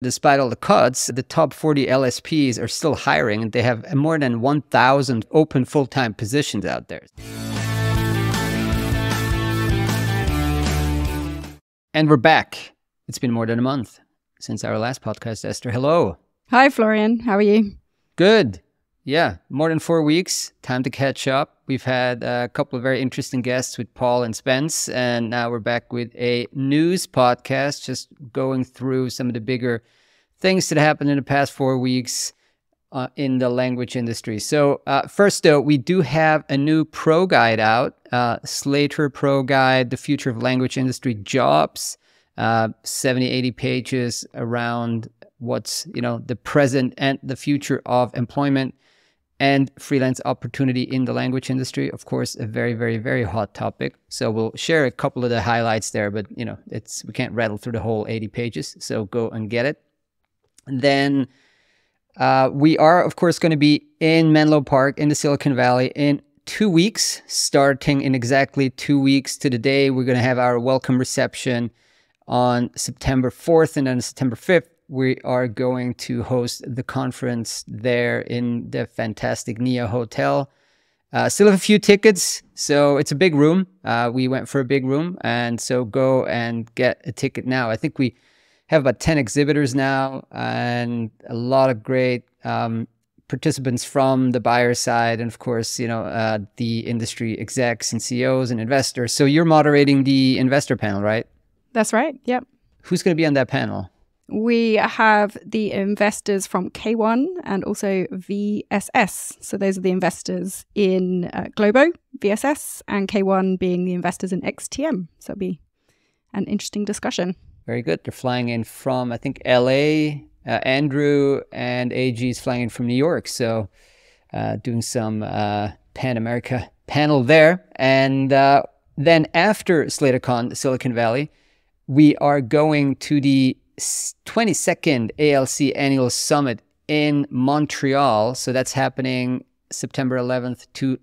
Despite all the cuts, the top 40 LSPs are still hiring, and they have more than 1,000 open full-time positions out there. And we're back. It's been more than a month since our last podcast, Esther. Hello. Hi, Florian. How are you? Good. Yeah, more than 4 weeks. Time to catch up. We've had a couple of very interesting guests with Paul and Spence, and now we're back with a news podcast, just going through some of the bigger things that happened in the past 4 weeks in the language industry. So first, though, we do have a new pro guide out, Slator Pro Guide, The Future of Language Industry Jobs, 70, 80 pages around what's, the present and the future of employment and freelance opportunity in the language industry. Of course, a very, very, very hot topic. So we'll share a couple of the highlights there, but we can't rattle through the whole 80 pages. So go and get it. And then we are, of course, going to be in Menlo Park in the Silicon Valley in 2 weeks, starting in exactly 2 weeks to the day. We're going to have our welcome reception on September 4th, and then September 5th, we are going to host the conference there in the fantastic Nia Hotel. Still have a few tickets, so it's a big room. We went for a big room, and so go and get a ticket now. I think we have about 10 exhibitors now, and a lot of great participants from the buyer side, and of course, the industry execs and CEOs and investors. So you're moderating the investor panel, right? That's right. Yep. Who's going to be on that panel? We have the investors from K1 and also VSS. So those are the investors in Globo, VSS, and K1 being the investors in XTM. So it'll be an interesting discussion. Very good. They're flying in from, I think, LA. Andrew and AG is flying in from New York. So doing some Pan America panel there. And then after SlatorCon, Silicon Valley, we are going to the 22nd ALC Annual Summit in Montreal. So that's happening September 11th to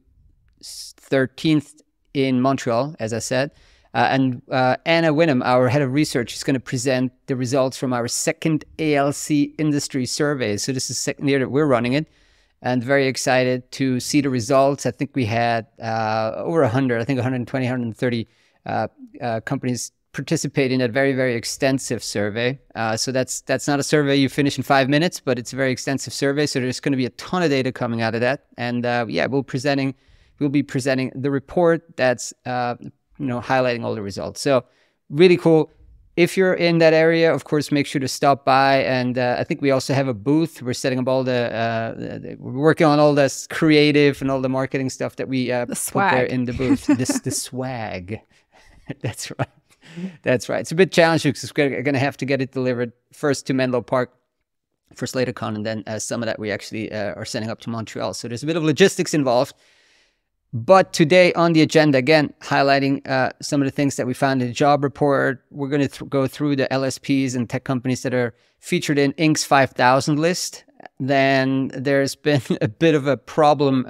13th in Montreal, as I said. And Anna Winham, our head of research, is going to present the results from our second ALC industry survey. So this is the second year that we're running it, and very excited to see the results. I think we had over 100, I think 120, 130 companies participate in that very, very extensive survey. So that's not a survey you finish in 5 minutes, but it's a very extensive survey. So there's going to be a ton of data coming out of that. And we'll be presenting the report that's highlighting all the results. So really cool. If you're in that area, of course, make sure to stop by. And I think we also have a booth. We're setting up all we're working on all this creative and all the marketing stuff that we put there in the booth. The swag. That's right. That's right. It's a bit challenging because we're going to have to get it delivered first to Menlo Park for SlatorCon, and then some of that we actually are sending up to Montreal. So there's a bit of logistics involved. But today on the agenda, again, highlighting some of the things that we found in the job report. We're going to go through the LSPs and tech companies that are featured in Inc.'s 5,000 list. Then there's been a bit of a problem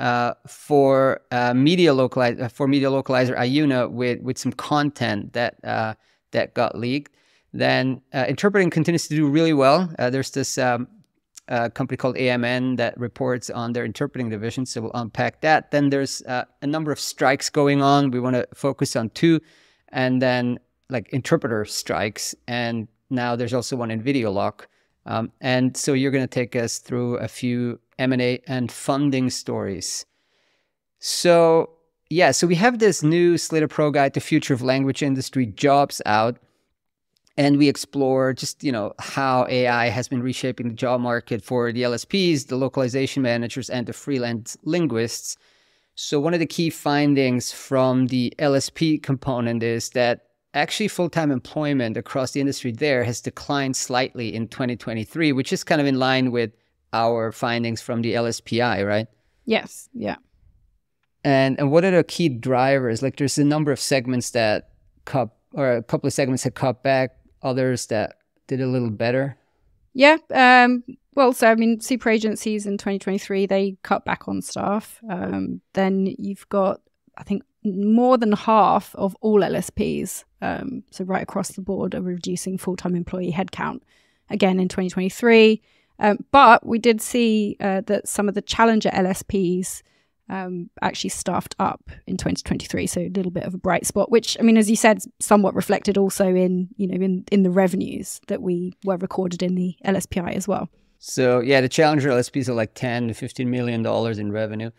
for Media Localizer Iuna with some content that got leaked. Then interpreting continues to do really well. There's this company called AMN that reports on their interpreting division, so we'll unpack that. Then there's a number of strikes going on. We want to focus on two, and then like interpreter strikes, and now there's also one in Video Lock. And so you're going to take us through a few M&A and funding stories. So yeah, so we have this new Slator Pro Guide to Future of Language Industry Jobs out. And we explore just, how AI has been reshaping the job market for the LSPs, the localization managers, and the freelance linguists. So one of the key findings from the LSP component is that actually full-time employment across the industry there has declined slightly in 2023, which is kind of in line with our findings from the LSPI, right? Yes, yeah. And what are the key drivers? Like there's a number of segments that a couple of segments that cut back, others that did a little better. Yeah. Super agencies in 2023, they cut back on staff. Then you've got, I think, more than half of all LSPs, so right across the board, are reducing full-time employee headcount. again in 2023. But we did see that some of the challenger LSPs actually staffed up in 2023, so a little bit of a bright spot, which, I mean, as you said, somewhat reflected also in the revenues that we were recorded in the LSPI as well. So yeah, the challenger LSPs are like $10 to $15 million in revenue.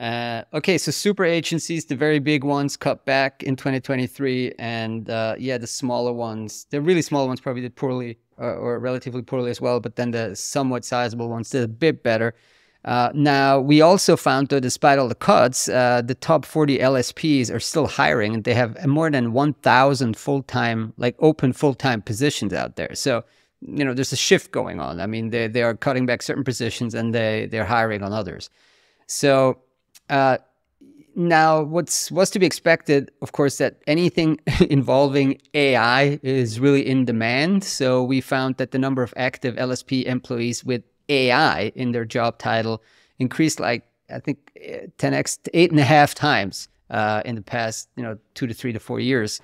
Okay, so super agencies, the very big ones, cut back in 2023, and the smaller ones, the really small ones probably did poorly or relatively poorly as well, but then the somewhat sizable ones did a bit better. Now, we also found that despite all the cuts, the top 40 LSPs are still hiring, and they have more than 1,000 full-time, like open full-time positions out there. So, there's a shift going on. I mean, they are cutting back certain positions and they're hiring on others. So now what's to be expected, of course, that anything involving AI is really in demand. So we found that the number of active LSP employees with AI in their job title increased like, I think 10x to 8.5 times in the past, 2 to 3 to 4 years.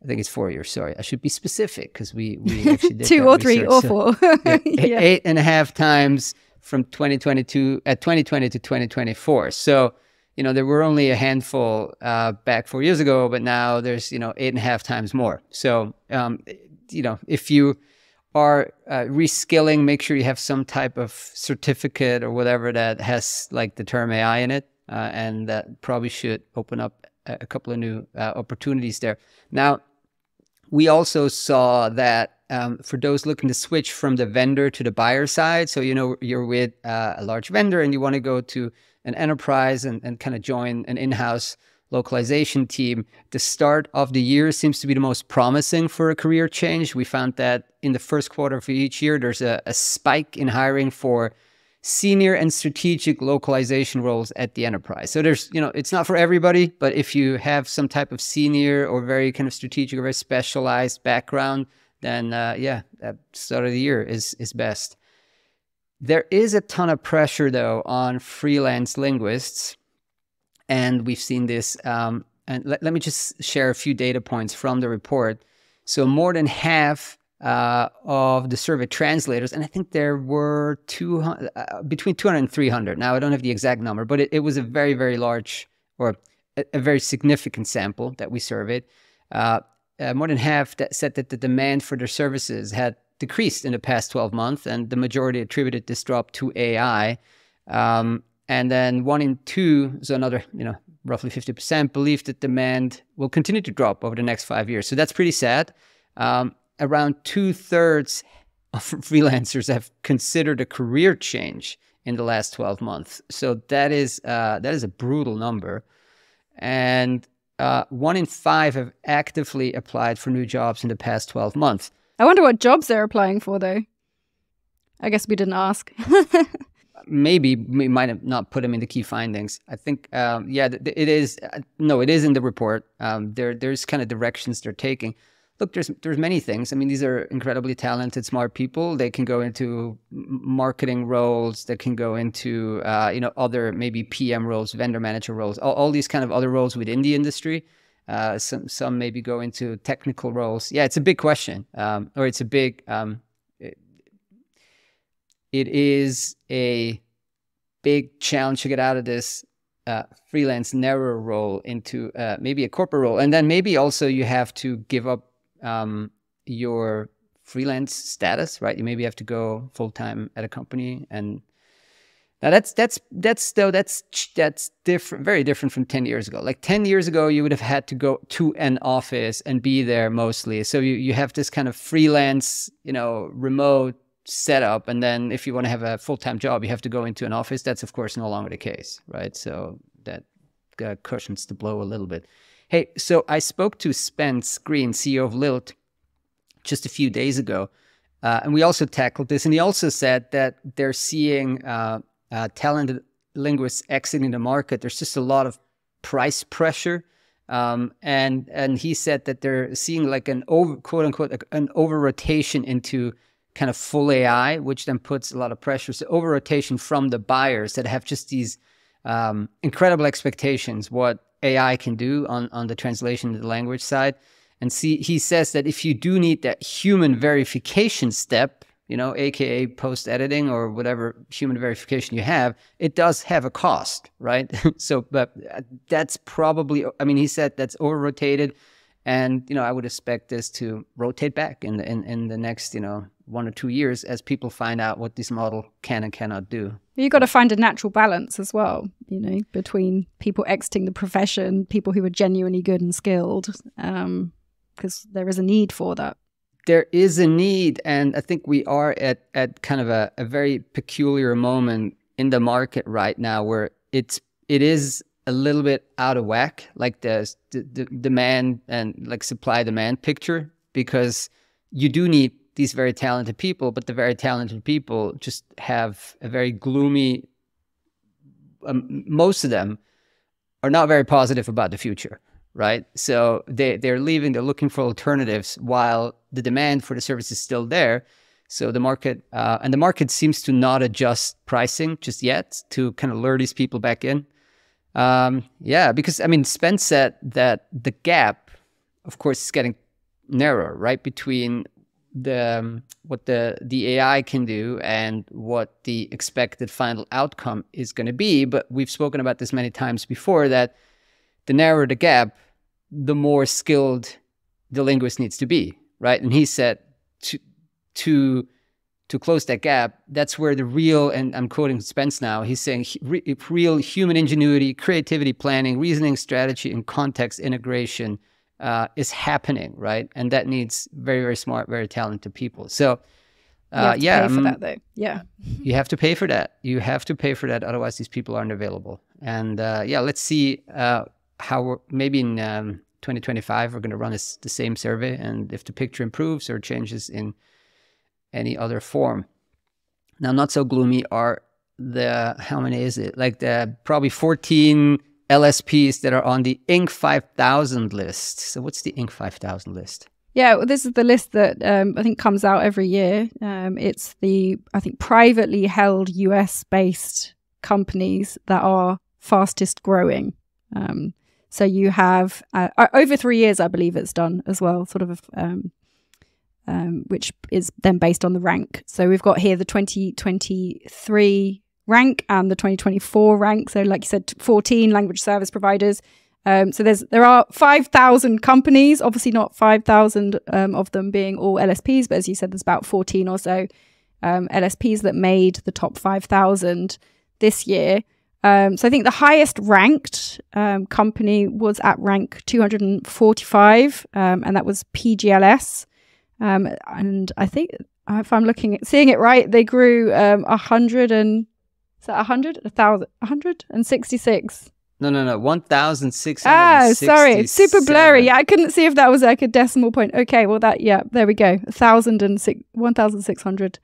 I think it's 4 years. Sorry, I should be specific because we actually did 2 or 3 or 4. Yeah. 8.5 times from 2020 to 2024. So, there were only a handful back 4 years ago, but now there's, 8.5 times more. So, if you are reskilling, make sure you have some type of certificate or whatever that has like the term AI in it. And that probably should open up a couple of new opportunities there. Now, we also saw that for those looking to switch from the vendor to the buyer side, so you're with a large vendor and you want to go to an enterprise and kind of join an in-house localization team, the start of the year seems to be the most promising for a career change. We found that in the first quarter of each year, there's a spike in hiring for senior and strategic localization roles at the enterprise. So there's, it's not for everybody, but if you have some type of senior or very kind of strategic or very specialized background, then that start of the year is best. There is a ton of pressure though on freelance linguists, and we've seen this. And let me just share a few data points from the report. So more than half of the survey translators, and I think there were between 200 and 300. Now, I don't have the exact number, but it was a very, very large or a very significant sample that we surveyed. More than half that said that the demand for their services had decreased in the past 12 months, and the majority attributed this drop to AI. And then 1 in 2, so another, roughly 50%, believe that demand will continue to drop over the next 5 years. So that's pretty sad. Around 2/3 of freelancers have considered a career change in the last 12 months. So that is a brutal number. And 1 in 5 have actively applied for new jobs in the past 12 months. I wonder what jobs they're applying for, though. I guess we didn't ask. Maybe we might have not put them in the key findings. I think, it is. No, it is in the report. There's kind of directions they're taking. Look, there's many things. I mean, these are incredibly talented, smart people. They can go into marketing roles. They can go into, other maybe PM roles, vendor manager roles, all these kind of other roles within the industry. Some maybe go into technical roles. Yeah, it's a big question, or it's a big. It is a big challenge to get out of this freelance narrow role into maybe a corporate role, and then maybe also you have to give up your freelance status, right? You maybe have to go full time at a company, and now that's different, very different from 10 years ago. Like 10 years ago, you would have had to go to an office and be there mostly. So you have this kind of freelance, remote setup, and then if you want to have a full-time job, you have to go into an office. That's of course no longer the case, right? So that cushions the blow a little bit. Hey, so I spoke to Spence Green, CEO of Lilt, just a few days ago, and we also tackled this, and he also said that they're seeing talented linguists exiting the market. There's just a lot of price pressure, and he said that they're seeing like an quote unquote an over rotation into kind of full AI, which then puts a lot of pressure. So over rotation from the buyers that have just these incredible expectations what AI can do on the translation to the language side. And he says that if you do need that human verification step, aka post editing or whatever human verification you have, it does have a cost, right? So, but that's probably, I mean, he said that's over rotated. And, I would expect this to rotate back in the next, 1 or 2 years as people find out what this model can and cannot do. You've got to find a natural balance as well, between people exiting the profession, people who are genuinely good and skilled, because there is a need for that. There is a need, and I think we are at kind of a very peculiar moment in the market right now where it is a little bit out of whack, like the demand and like supply demand picture, because you do need these very talented people, but the very talented people just have a very gloomy, most of them are not very positive about the future, right? So they're leaving, they're looking for alternatives while the demand for the service is still there. So the market, and the market seems to not adjust pricing just yet to kind of lure these people back in. Because I mean, Spence said that the gap, of course, is getting narrower, right, between what the AI can do and what the expected final outcome is going to be. But we've spoken about this many times before, that the narrower the gap, the more skilled the linguist needs to be, right? And he said to close that gap, that's where the real, and I'm quoting Spence now, he's saying real human ingenuity, creativity, planning, reasoning, strategy, and context integration is happening, right? And that needs very, very smart, very talented people. So, you have to pay for that, though. Yeah. You have to pay for that. You have to pay for that. Otherwise, these people aren't available. And let's see how maybe in 2025, we're going to run the same survey. And if the picture improves or changes in any other form. Now, not so gloomy are how many is it? Like probably 14 LSPs that are on the Inc. 5000 list. So what's the Inc. 5000 list? Yeah, well, this is the list that I think comes out every year. It's the, I think, privately held US-based companies that are fastest growing. So you have, over 3 years, I believe it's done as well, sort of, which is then based on the rank. So we've got here the 2023 rank and the 2024 rank. So like you said, 14 language service providers. So there are 5,000 companies, obviously not 5,000 of them being all LSPs, but as you said, there's about 14 or so LSPs that made the top 5,000 this year. So I think the highest ranked company was at rank 245, and that was PGLS. And I think if I'm seeing it right, they grew 166. No, 1,666. Ah, sorry, it's super blurry. Yeah, I couldn't see if that was like a decimal point. Okay, well there we go. 1,600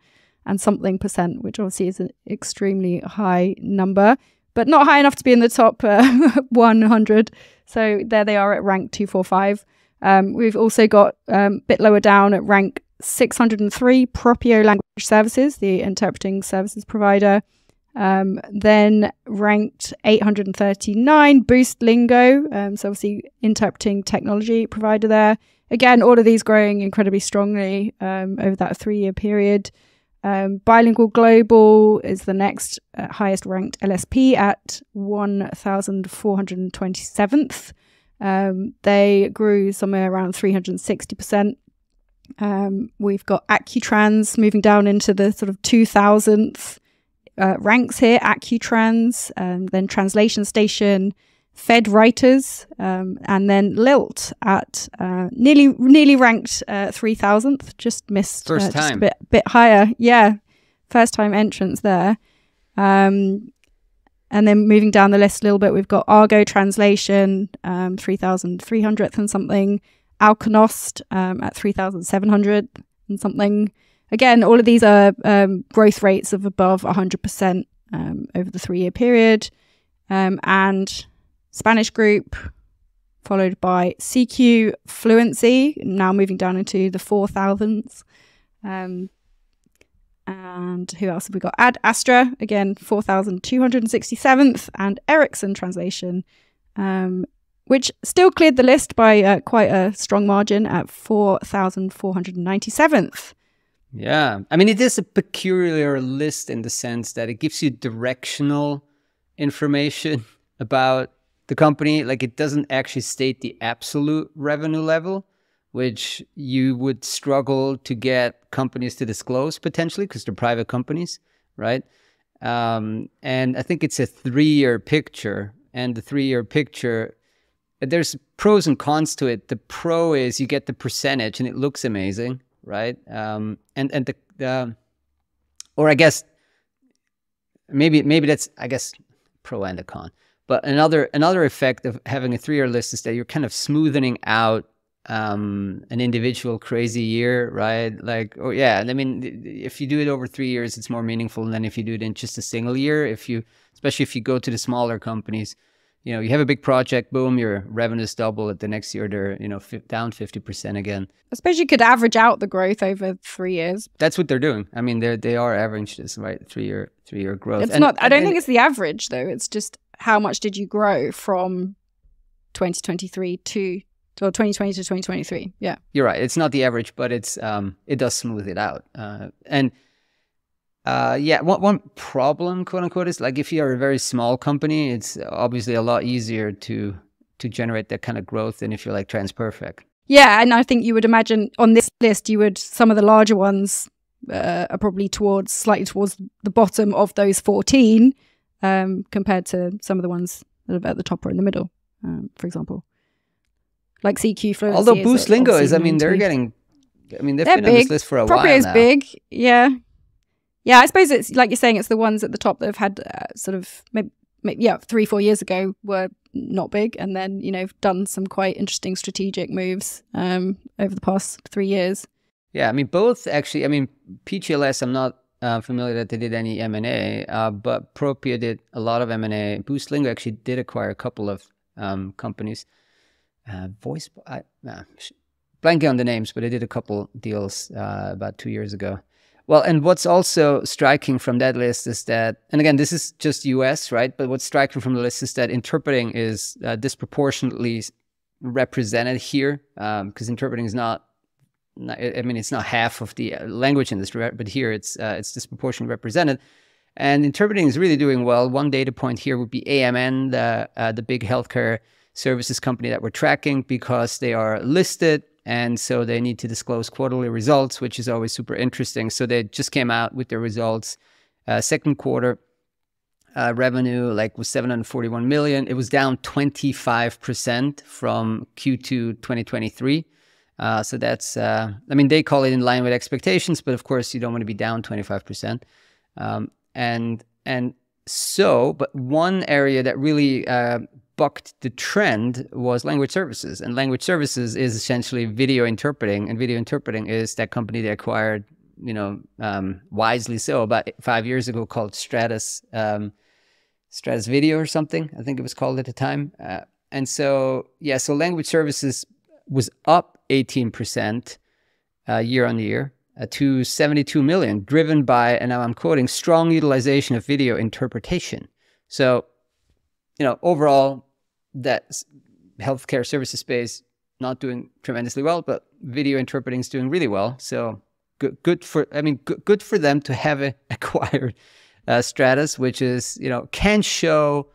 and something percent, which obviously is an extremely high number, but not high enough to be in the top 100. So there they are at rank 245. We've also got a bit lower down at rank 603, Propio Language Services, the interpreting services provider. Then ranked 839, Boost Lingo, so obviously interpreting technology provider there. Again, all of these growing incredibly strongly over that 3-year period. Bilingual Global is the next highest ranked LSP at 1,427th. They grew somewhere around 360%. We've got Accutrans moving down into the sort of 2,000th ranks here. Accutrans, then Translation Station, Fed Writers, and then Lilt at nearly ranked 3,000th. Just missed first time, just a bit higher. Yeah, first time entrance there. And then moving down the list a little bit, we've got Argo Translation, 3,300th and something. Alkanost at 3,700 and something. Again, all of these are growth rates of above 100% over the 3-year period. And Spanish Group, followed by CQ Fluency, now moving down into the 4,000s. And who else have we got? Ad Astra, again, 4,267th, and Ericsson Translation, which still cleared the list by quite a strong margin at 4,497th. Yeah. I mean, it is a peculiar list in the sense that it gives you directional information about the company. Like, it doesn't actually state the absolute revenue level, which you would struggle to get companies to disclose potentially because they're private companies, right? And I think it's a 3-year picture. And the 3-year picture, there's pros and cons to it. The pro is you get the percentage and it looks amazing, right? Or I guess maybe that's, I guess, pro and a con. But another effect of having a 3-year list is that you're kind of smoothing out an individual crazy year, right? Like, oh yeah, I mean, if you do it over 3 years, it's more meaningful than if you do it in just a single year. Especially if you go to the smaller companies, you have a big project, boom, your revenues double. At the next year, they're down 50% again. I suppose you could average out the growth over 3 years. That's what they're doing. I mean, they are averaging this, right? 3-year growth. It's not. I don't think it's the average though. It's just how much did you grow from 2023 to 2020 to 2023. Yeah, you're right. It's not the average, but it does smooth it out. One problem, quote unquote, is like if you are a very small company, it's obviously a lot easier to generate that kind of growth than if you're like TransPerfect. Yeah, and I think you would imagine on this list, some of the larger ones are probably slightly towards the bottom of those 14, compared to some of the ones that are at the top or in the middle, for example. Like CQ Fluency. Although Boost Lingo is, I mean, they've been on this list for a while now. Proprio is big, yeah. Yeah, I suppose it's like you're saying, it's the ones at the top that have had sort of, maybe 3-4 years ago were not big, and then, done some quite interesting strategic moves over the past 3 years. Yeah, I mean, both actually, I mean, PGLS, I'm not familiar that they did any M&A, but Proprio did a lot of M&A. Boost Lingo actually did acquire a couple of companies. Blanking on the names, but I did a couple deals about 2 years ago. Well, and what's also striking from that list is that, and again, this is just US, right? But what's striking from the list is that interpreting is disproportionately represented here, because interpreting is not, I mean, it's not half of the language industry, right? But here it's disproportionately represented. And interpreting is really doing well. One data point here would be AMN, the big healthcare services company that we're tracking, because they are listed, and so they need to disclose quarterly results, which is always super interesting. So they just came out with their results. Second quarter revenue was 741 million. It was down 25% from Q2 2023. So that's, I mean, they call it in line with expectations, but of course you don't want to be down 25%. But one area that really bucked the trend was language services. And language services is essentially video interpreting. And video interpreting is that company they acquired, wisely so, about 5 years ago, called Stratus Video or something, I think it was called at the time. So language services was up 18% year on year to 72 million, driven by, and now I'm quoting, strong utilization of video interpretation. So, overall, that healthcare services space not doing tremendously well, but video interpreting is doing really well. So good for them to have acquired Stratus, which is, can show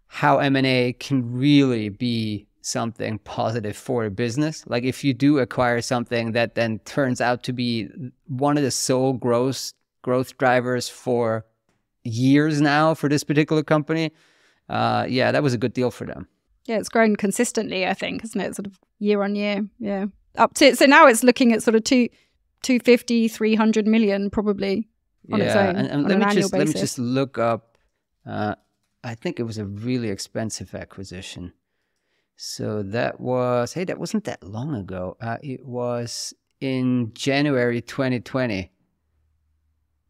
how M&A can really be something positive for a business. Like if you do acquire something that then turns out to be one of the sole growth drivers for years now for this particular company, that was a good deal for them. Yeah, it's grown consistently, I think, isn't it? Sort of year on year. Yeah. So now it's looking at sort of 250, 300 million probably on its own. And let me just look up, I think it was a really expensive acquisition. So that wasn't that long ago. It was in January 2020.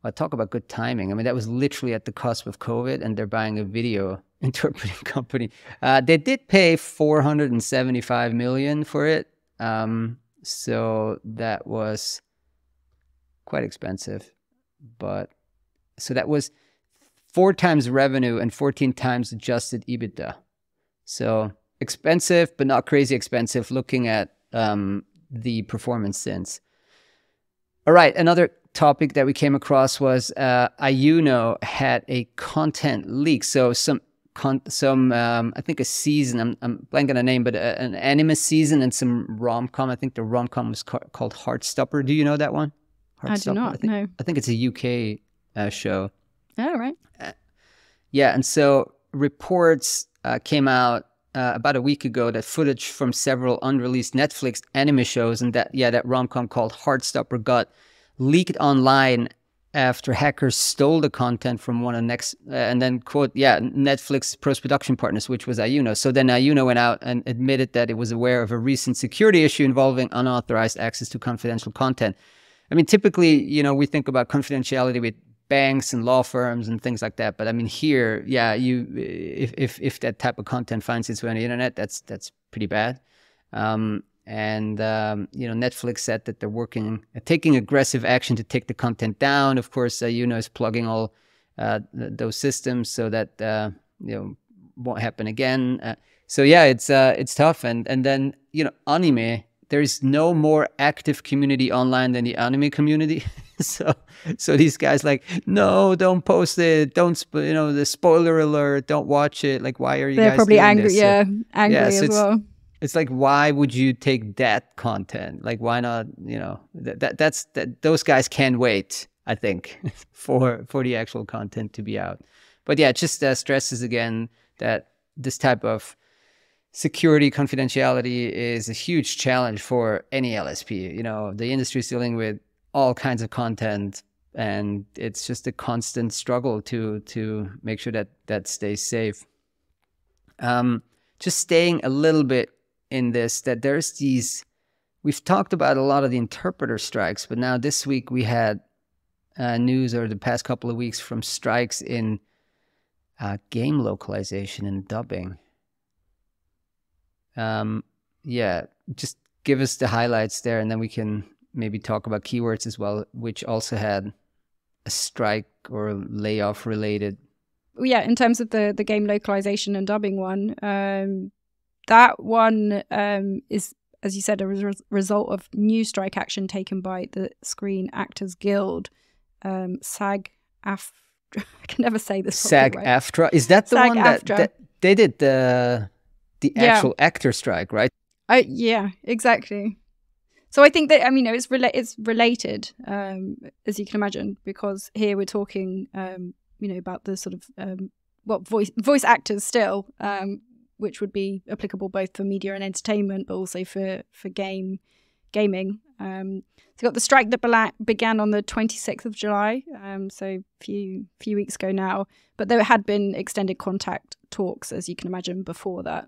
I talk about good timing. I mean, that was literally at the cusp of COVID, and they're buying a video interpreting company. They did pay 475 million for it. So that was quite expensive. But so that was 4 times revenue and 14 times adjusted EBITDA. So expensive, but not crazy expensive, looking at the performance since. All right, another topic that we came across was Ayuno had a content leak. So some I think a season, I'm blanking on the name, but an anime season and some rom-com. I think the rom-com was called Heartstopper. Do you know that one? I do not, no. I think it's a UK show. Oh, right. Yeah, and so reports came out about a week ago that footage from several unreleased Netflix anime shows and that rom-com called Heartstopper got leaked online after hackers stole the content from one of the next, and then quote, Netflix post-production partners, which was Ayuno. So then Ayuno went out and admitted that it was aware of a recent security issue involving unauthorized access to confidential content. I mean, typically, we think about confidentiality with banks and law firms and things like that. But I mean, here, if that type of content finds its way on the internet, that's pretty bad. Netflix said that they're taking aggressive action to take the content down. Of course, is plugging all those systems so that won't happen again. It's tough. And then anime. There is no more active community online than the anime community. so these guys no, don't post it. Don't the spoiler alert. Don't watch it. Like, why are you? They're guys probably doing angry. this? Angry as well. It's like, why would you take that content? Like, why not? Those guys can't wait, I think, for the actual content to be out. But yeah, it just stresses again that this type of security confidentiality is a huge challenge for any LSP. The industry is dealing with all kinds of content, and it's just a constant struggle to make sure that stays safe. Just staying a little bit in this, that there's we've talked about a lot of the interpreter strikes, but now this week we had news over the past couple of weeks from strikes in game localization and dubbing. Just give us the highlights there, and then we can maybe talk about keywords as well, which also had a strike or layoff related. Yeah, in terms of the game localization and dubbing one, that one is, as you said, a result of new strike action taken by the Screen Actors Guild, SAG-AFTRA. I can never say this properly. SAG-AFTRA? Is that the one that they did the actual actor strike, right? Yeah, exactly. So I think that, it's related, as you can imagine, because here we're talking, about the sort of voice actors still, which would be applicable both for media and entertainment, but also for gaming. So you got the strike that began on the 26th of July, so a few weeks ago now. But there had been extended contact talks, as you can imagine, before that.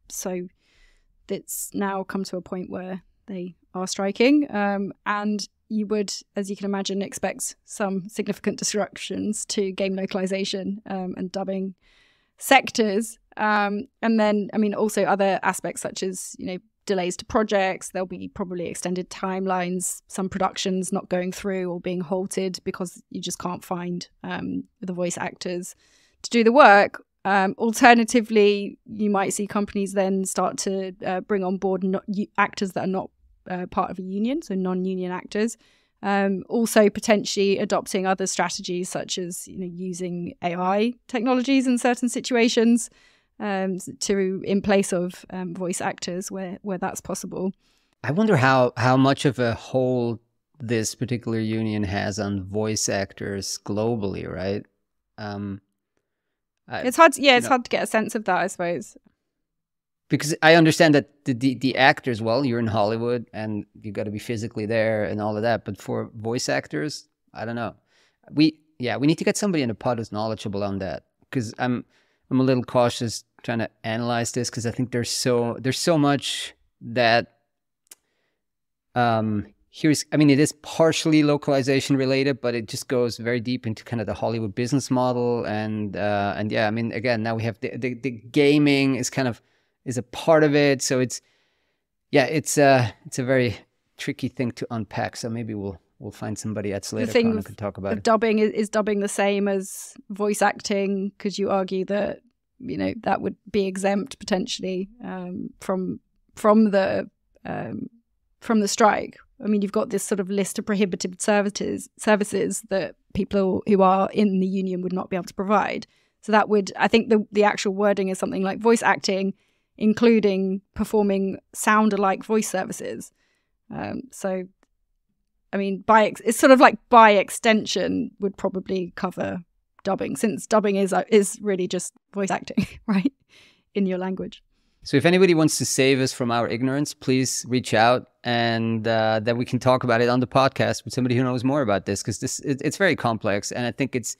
So it's now come to a point where they are striking, and you would, as you can imagine, expect some significant disruptions to game localization and dubbing sectors. And then, also other aspects such as, delays to projects. There'll be probably extended timelines, some productions not going through or being halted because you just can't find the voice actors to do the work. Alternatively, you might see companies then start to bring on board actors that are not part of a union, so non-union actors. Also potentially adopting other strategies such as using AI technologies in certain situations in place of voice actors where that's possible. I wonder how much of a hold this particular union has on voice actors globally, right? It's hard. It's hard to get a sense of that, I suppose. Because I understand that the actors, well, you're in Hollywood and you got to be physically there and all of that. But for voice actors, I don't know. We need to get somebody in the pod who's knowledgeable on that. Because I'm a little cautious trying to analyze this because I think there's so much that it is partially localization related, but it just goes very deep into kind of the Hollywood business model and again, now we have the gaming is a part of it. So it's a very tricky thing to unpack. So maybe we'll find somebody at Slator who can talk about it. Dubbing is dubbing the same as voice acting? Could you argue that that would be exempt potentially from the strike? I mean, you've got this sort of list of prohibited services that people who are in the union would not be able to provide. So that would, I think the actual wording is something like voice acting, including performing sound-alike voice services. So, I mean, it's sort of like by extension would probably cover dubbing, since dubbing is really just voice acting, right, in your language. So if anybody wants to save us from our ignorance, please reach out, and then we can talk about it on the podcast with somebody who knows more about this, because it's very complex, and I think it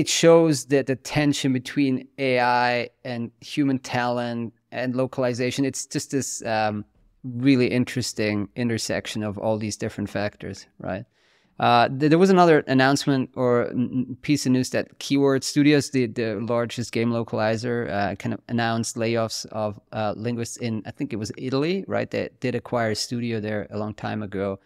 shows that the tension between AI and human talent and localization. It's just this really interesting intersection of all these different factors, right? There was another announcement or piece of news that Keyword Studios, the largest game localizer, kind of announced layoffs of linguists in, I think it was Italy, right? They did acquire a studio there a long time ago.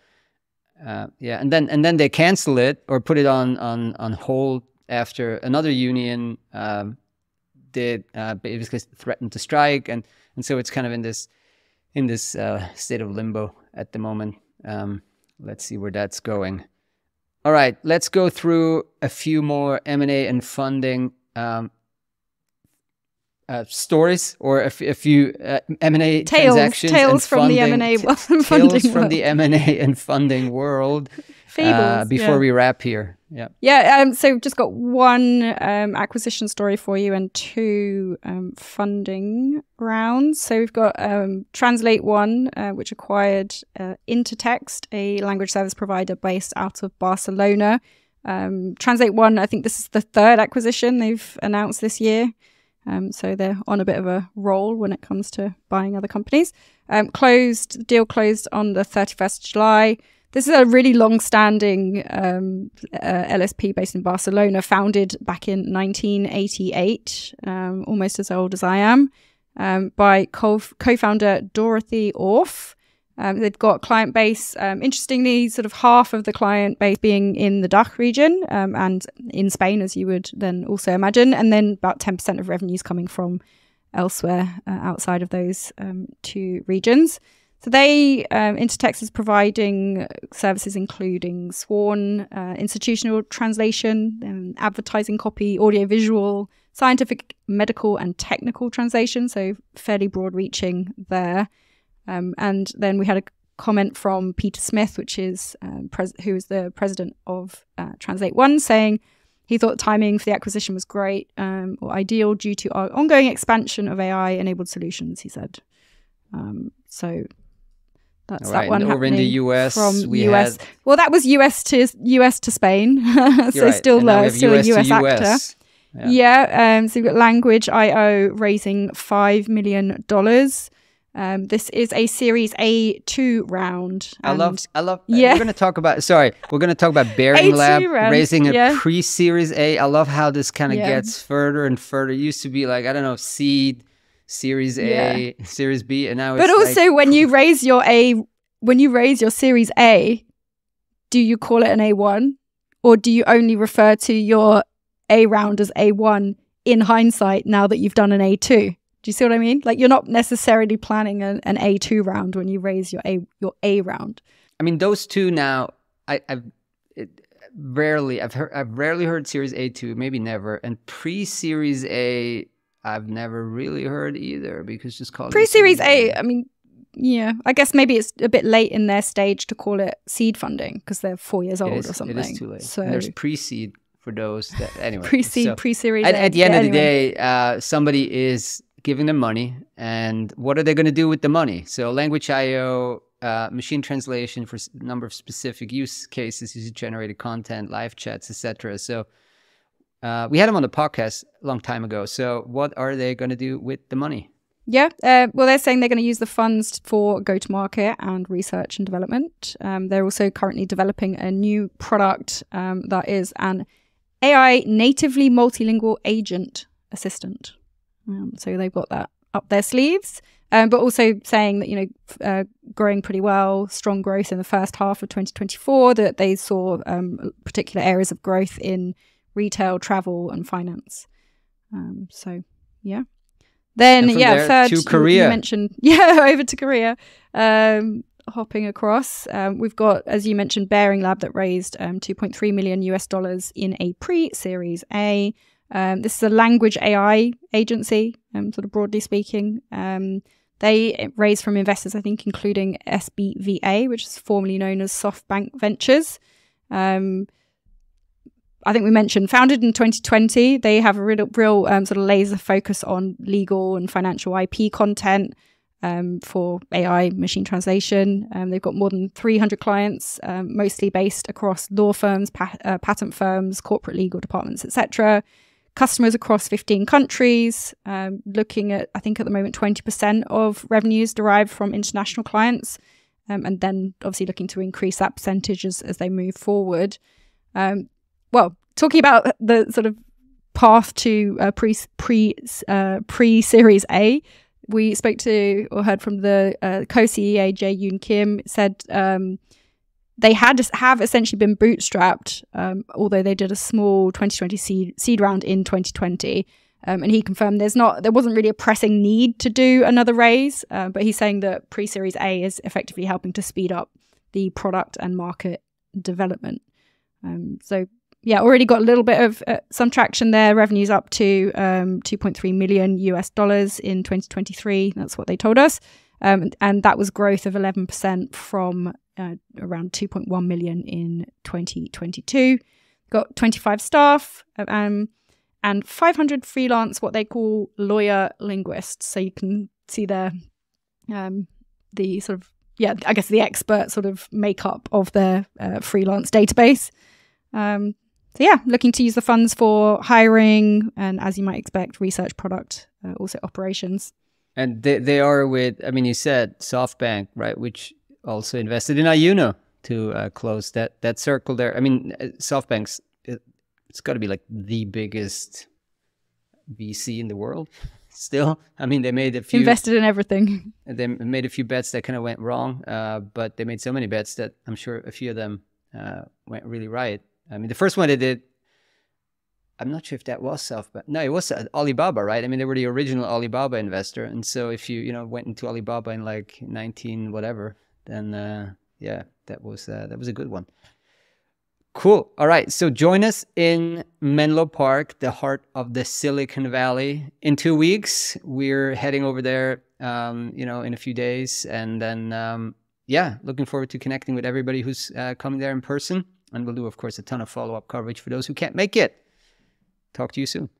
Yeah, and then they canceled it or put it on hold after another union did basically threaten to strike, and so it's kind of in this state of limbo at the moment. Let's see where that's going. All right, let's go through a few more M&A and funding stories, or a few M&A transactions. Tales from the M&A funding Tales from the M&A and funding world. Fables, before we wrap here. Yeah. Yeah. So we've just got one acquisition story for you and two funding rounds. So we've got Translate.One, which acquired Intertext, a language service provider based out of Barcelona. Translate.One, I think this is the third acquisition they've announced this year. So they're on a bit of a roll when it comes to buying other companies. The deal closed on the 31st of July. This is a really long-standing LSP based in Barcelona, founded back in 1988, almost as old as I am, by co-founder Dorothy Orff. They've got client base, interestingly, sort of half of the client base being in the DACH region and in Spain, as you would then also imagine, and then about 10% of revenues coming from elsewhere outside of those two regions. So Intertext is providing services including sworn, institutional translation, advertising copy, audiovisual, scientific, medical, and technical translation. So fairly broad-reaching there. And then we had a comment from Peter Smith, which is who is the president of Translate.One, saying he thought the timing for the acquisition was great or ideal due to our ongoing expansion of AI-enabled solutions, he said. So that's right. that one. And over in the US, from US. Well, that was US to Spain, so right. still still a US actor. Yeah. So we've got Language.io raising $5 million. This is a Series A2 round. I love. Yeah. We're going to talk about Bering Lab raising a pre-Series A. I love how this kind of gets further and further. It used to be like, I don't know, seed, Series A, Series B, and now it's But also when you raise your Series A, do you call it an A1? Or do you only refer to your A round as A1 in hindsight now that you've done an A2? Do you see what I mean? Like, you're not necessarily planning an A2 round when you raise your A round. I mean, those two now, I've rarely heard Series A2, maybe never, and pre-Series A, I've never really heard either, because just call it pre-Series A. I mean, yeah, I guess maybe it's a bit late in their stage to call it seed funding because they're 4 years old or something. It is too late. So and there's pre-seed for those that anyway. Pre-seed, pre-Series A. At the end of the day, somebody is giving them money, and what are they going to do with the money? So Language.io, machine translation for a number of specific use cases, user-generated content, live chats, etc. So we had them on the podcast a long time ago. So what are they going to do with the money? Yeah, well, they're saying they're going to use the funds for go-to-market and research and development. They're also currently developing a new product that is an AI natively multilingual agent assistant. So they've got that up their sleeves, but also saying that, growing pretty well, strong growth in the first half of 2024, that they saw particular areas of growth in retail, travel, and finance. So, yeah. Then, from yeah, there third, to Korea. you mentioned, over to Korea. Hopping across, we've got, as you mentioned, Bering Lab that raised $2.3 million in a pre-Series A. This is a language AI agency, sort of broadly speaking. They raised from investors, I think, including SBVA, which is formerly known as SoftBank Ventures. I think we mentioned, founded in 2020, they have a real sort of laser focus on legal and financial IP content for AI machine translation. They've got more than 300 clients, mostly based across law firms, patent firms, corporate legal departments, etc. Customers across 15 countries, looking at, I think at the moment, 20% of revenues derived from international clients, and then obviously looking to increase that percentage as they move forward. Well, talking about the sort of path to pre-Series A, we spoke to or heard from the co-CEO, Jae Yoon Kim, said they have essentially been bootstrapped, although they did a small 2020 seed round in 2020. And he confirmed there wasn't really a pressing need to do another raise, but he's saying that pre-Series A is effectively helping to speed up the product and market development. So yeah, already got a little bit of some traction there. Revenues up to $2.3 million in 2023. That's what they told us. And that was growth of 11% from around 2.1 million in 2022. Got 25 staff and 500 freelance, what they call lawyer linguists. So you can see there the sort of, I guess the expert sort of makeup of their freelance database. So yeah, looking to use the funds for hiring and, as you might expect, research, product, also operations. And they are with, I mean, you said SoftBank, right, which also invested in Ayuno to close that circle there. I mean, SoftBank's, it's got to be like the biggest VC in the world still. I mean, they made a few... Invested in everything. They made a few bets that kind of went wrong, but they made so many bets that I'm sure a few of them went really right. I mean, the first one they did, I'm not sure if that was SoftBank. No, it was Alibaba, right? I mean, they were the original Alibaba investor. And so if you went into Alibaba in like 19 whatever, then that was a good one. Cool. All right. So join us in Menlo Park, the heart of the Silicon Valley. In 2 weeks, we're heading over there, in a few days. And then, looking forward to connecting with everybody who's coming there in person. And we'll do, of course, a ton of follow-up coverage for those who can't make it. Talk to you soon.